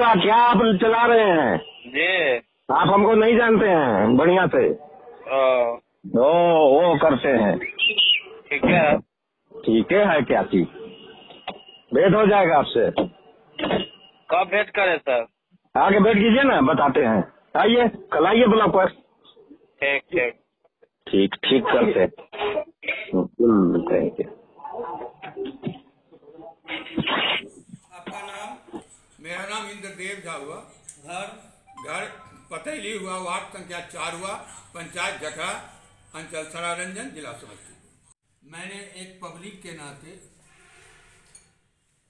क्या क्या आप चला रहे हैं जी। आप हमको नहीं जानते हैं बढ़िया से। वो करते हैं। ठीक है। ठीक है क्या चीज भेंट हो जाएगा आपसे। कब भेंट करें सर? आगे भेंट कीजिए ना, बताते हैं। आइए कल आइए ब्लॉक पर। ठीक ठीक ठीक ठीक करते हैं। आपका नाम? मेरा नाम इंद्रदेव झा हुआ। घर पतेली हुआ, वार्ड संख्या 4 हुआ, पंचायत जखरा, अंचल सरारंजन, जिला समस्तीपुर। मैंने एक पब्लिक के नाते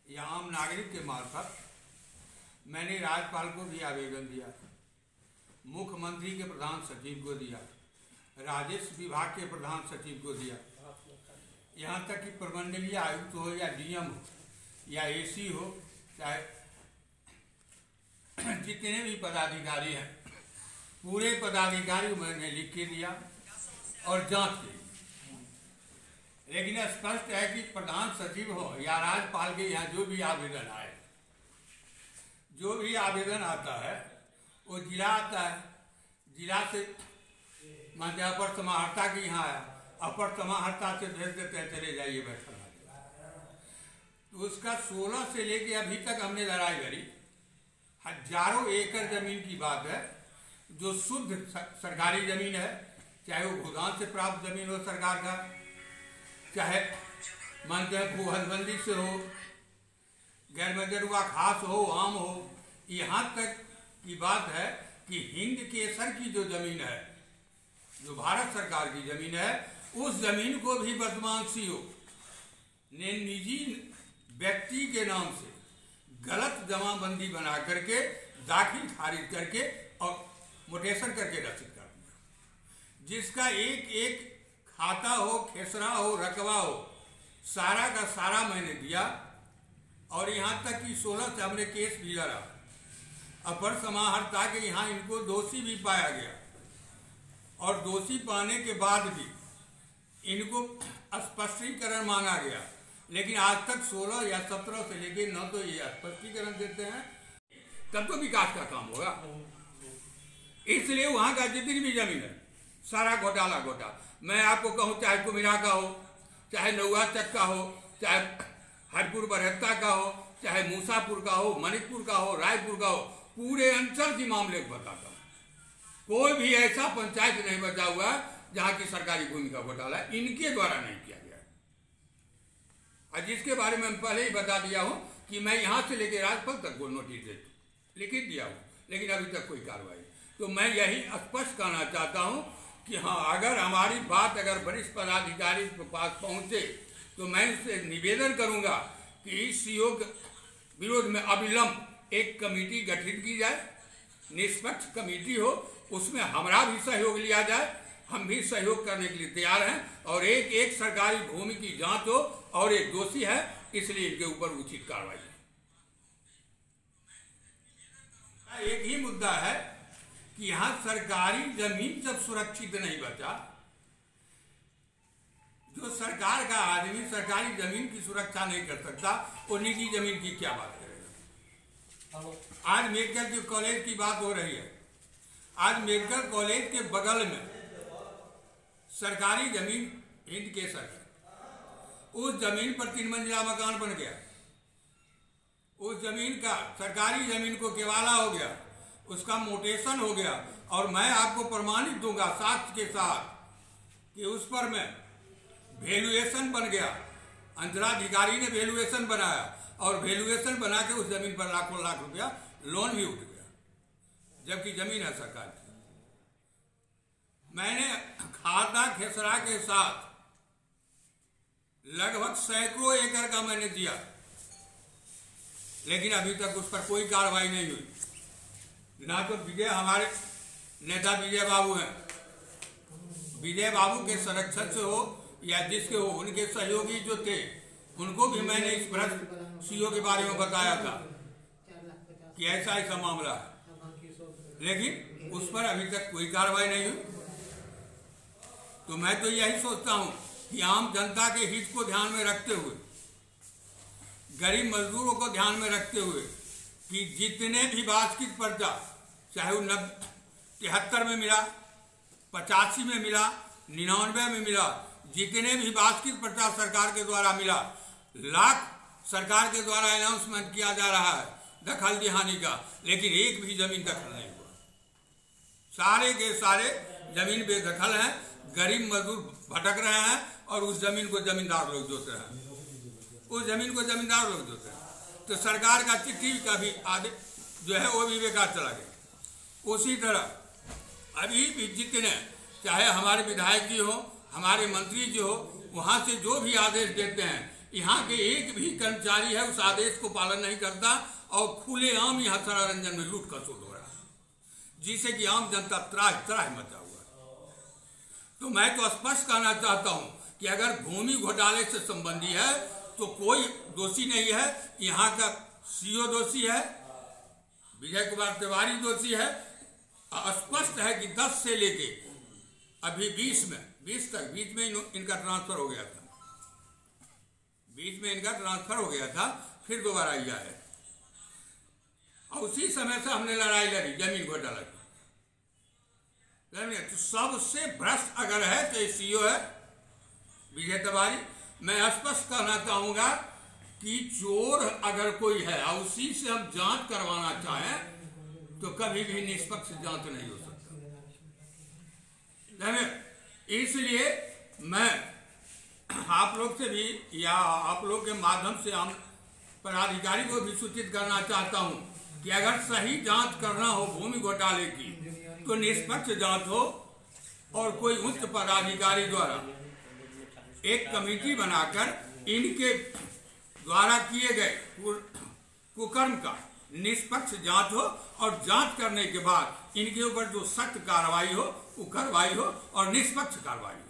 या आम नागरिक के मार्फत मैंने राज्यपाल को भी आवेदन दिया, मुख्यमंत्री के प्रधान सचिव को दिया, राजस्व विभाग के प्रधान सचिव को दिया, यहाँ तक कि प्रमंडलीय आयुक्त हो या डीएम हो या एसी हो, चाहे जितने भी पदाधिकारी हैं पूरे पदाधिकारी मैंने लिख के दिया और जांच की। लेकिन स्पष्ट है कि प्रधान सचिव हो या राज्यपाल के यहाँ जो भी आवेदन आए, जो भी आवेदन आता है वो जिला आता है, जिला से मानते अपर समाहर्ता के यहाँ आया, अपर समाहर्ता से भेज देते हैं चले जाइए बैठा। तो उसका 16 से लेके अभी तक हमने लड़ाई लड़ी। हजारों एकड़ जमीन की बात है जो शुद्ध सरकारी जमीन है, चाहे वो भूदान से प्राप्त जमीन हो सरकार का, चाहे मानते हैं भूहदबंदी से हो, गैर मजरूआ खास हो, आम हो। यहाँ तक की बात है कि हिंद केसर की जो जमीन है, जो भारत सरकार की जमीन है, उस जमीन को भी वर्तमान सीओ ने निजी व्यक्ति के नाम से गलत जमाबंदी बना करके दाखिल खारिज करके और मोटेशन करके रसीद कर दिया, जिसका एक एक खाता हो, खेसरा हो, रकबा हो, सारा का सारा मैंने दिया। और यहाँ तक कि 16 से हमने केस भी लड़ा। अपर समाहर्ता के यहाँ इनको दोषी भी पाया गया और दोषी पाने के बाद भी इनको स्पष्टीकरण मांगा गया, लेकिन आज तक 16 या 17 से लेके न तो ये स्पष्टीकरण देते हैं, तब तो विकास का काम होगा। इसलिए वहां का जितनी भी जमीन है सारा घोटाला। मैं आपको कहूँ, चाहे कुमिरा का हो, चाहे नौआ चक का हो, चाहे हरपुर बरहत्ता का हो, चाहे मूसापुर का हो, मणिकपुर का हो, रायपुर का हो, पूरे अंचल के मामले को बताता हूँ। कोई भी ऐसा पंचायत नहीं बचा हुआ जहां की सरकारी भूमि का घोटाला इनके द्वारा नहीं किया गया। और जिसके बारे में मैं पहले ही बता दिया हूं कि मैं यहां से लेकर राज्यपाल तक वो नोटिस लिखित दिया हूं, लेकिन अभी तक कोई कार्रवाई। तो मैं यही स्पष्ट करना चाहता हूं कि हाँ, अगर हमारी बात अगर वरिष्ठ पदाधिकारी के पास पहुंचे तो मैं उससे निवेदन करूंगा कि इस सीओ के विरोध में अविलंब एक कमेटी गठित की जाए, निष्पक्ष कमेटी हो, उसमें हमारा भी सहयोग लिया जाए। हम भी सहयोग करने के लिए तैयार हैं और एक एक सरकारी भूमि की जांच हो और एक दोषी है इसलिए इनके ऊपर उचित कार्रवाई हो। एक ही मुद्दा है कि यहां सरकारी जमीन जब सुरक्षित नहीं बचा, जो सरकार का आदमी सरकारी जमीन की सुरक्षा नहीं कर सकता, वो निजी जमीन की क्या बात करेगा। आज मेडिकल कॉलेज की बात हो रही है। आज मेडिकल कॉलेज के बगल में सरकारी जमीन हिंद केसर है, उस जमीन पर 3 मंजिला मकान बन गया। उस जमीन का सरकारी जमीन को केवाला हो गया, उसका मोटेशन हो गया और मैं आपको प्रमाणित दूंगा साक्ष्य के साथ कि उस पर में वैल्यूएशन बन गया। अंचलाधिकारी ने वैल्यूएशन बनाया और वैल्यूएशन बना के उस जमीन पर लाखों लाख रुपया लोन भी उठ गया, जबकि जमीन है सरकार की। मैंने खाता खेसरा के साथ लगभग सैकड़ों एकड़ का मैंने दिया, लेकिन अभी तक उस पर कोई कार्रवाई नहीं हुई। ना तो हमारे नेता विजय बाबू हैं, विजय बाबू के संरक्षण से हो या जिसके हो, उनके सहयोगी जो थे उनको भी मैंने इस भ्रष्ट सीओ के बारे में बताया था कि ऐसा ऐसा मामला है, लेकिन उस पर अभी तक कोई कार्रवाई नहीं हुई। तो मैं तो यही सोचता हूं कि आम जनता के हित को ध्यान में रखते हुए, गरीब मजदूरों को ध्यान में रखते हुए कि जितने भी वार्षिक पर्चा, चाहे वो 73 में मिला, 85 में मिला, 99 में मिला, जितने भी वार्षिक पर्चा सरकार के द्वारा मिला, लाख सरकार के द्वारा अनाउंसमेंट किया जा रहा है दखल दिहानी का, लेकिन एक भी जमीन दखल नहीं हुआ। सारे के सारे जमीन बेदखल हैं, गरीब मजदूर भटक रहे हैं और उस जमीन को जमींदार लोग जोत रहे हैं, उस जमीन को जमींदार लोग जोत रहे हैं। तो सरकार का चिट्ठी का भी आदे जो है वो भी बेकार चला गया। उसी तरह अभी भी जितने चाहे हमारे विधायक जी हो, हमारे मंत्री जी हो, वहां से जो भी आदेश देते हैं, यहाँ के एक भी कर्मचारी है उस आदेश को पालन नहीं करता और खुलेआम यहाँ सरारंजन में लूट खसोट हो रहा है, जिससे कि आम जनता त्राह त्राह मचा हुआ है। तो मैं तो स्पष्ट कहना चाहता हूँ कि अगर भूमि घोटाले से संबंधी है तो कोई दोषी नहीं है। यहाँ का सीओ दोषी है, विजय कुमार तिवारी दोषी है। स्पष्ट है कि 10 से लेके अभी 20 तक, बीच में इनका ट्रांसफर हो गया था, बीच में इनका ट्रांसफर हो गया था, फिर दोबारा आया है। और उसी समय से हमने लड़ाई लड़ी जमीन घोटाला की। तो सबसे भ्रष्ट अगर है तो सीओ है विजय तिवारी। मैं स्पष्ट कहना चाहूंगा कि चोर अगर कोई है और उसी से हम जांच करवाना चाहें तो कभी भी निष्पक्ष जांच नहीं हो सकता। इसलिए मैं आप लोग से भी या आप लोग के माध्यम से हम पदाधिकारी को भी सूचित करना चाहता हूं कि अगर सही जांच करना हो भूमि घोटाले की तो निष्पक्ष जांच हो और कोई उच्च पदाधिकारी द्वारा एक कमेटी बनाकर इनके द्वारा किए गए कुकर्म का निष्पक्ष जांच हो और जांच करने के बाद इनके ऊपर जो सख्त कार्रवाई हो वो कार्रवाई हो और निष्पक्ष कार्रवाई हो।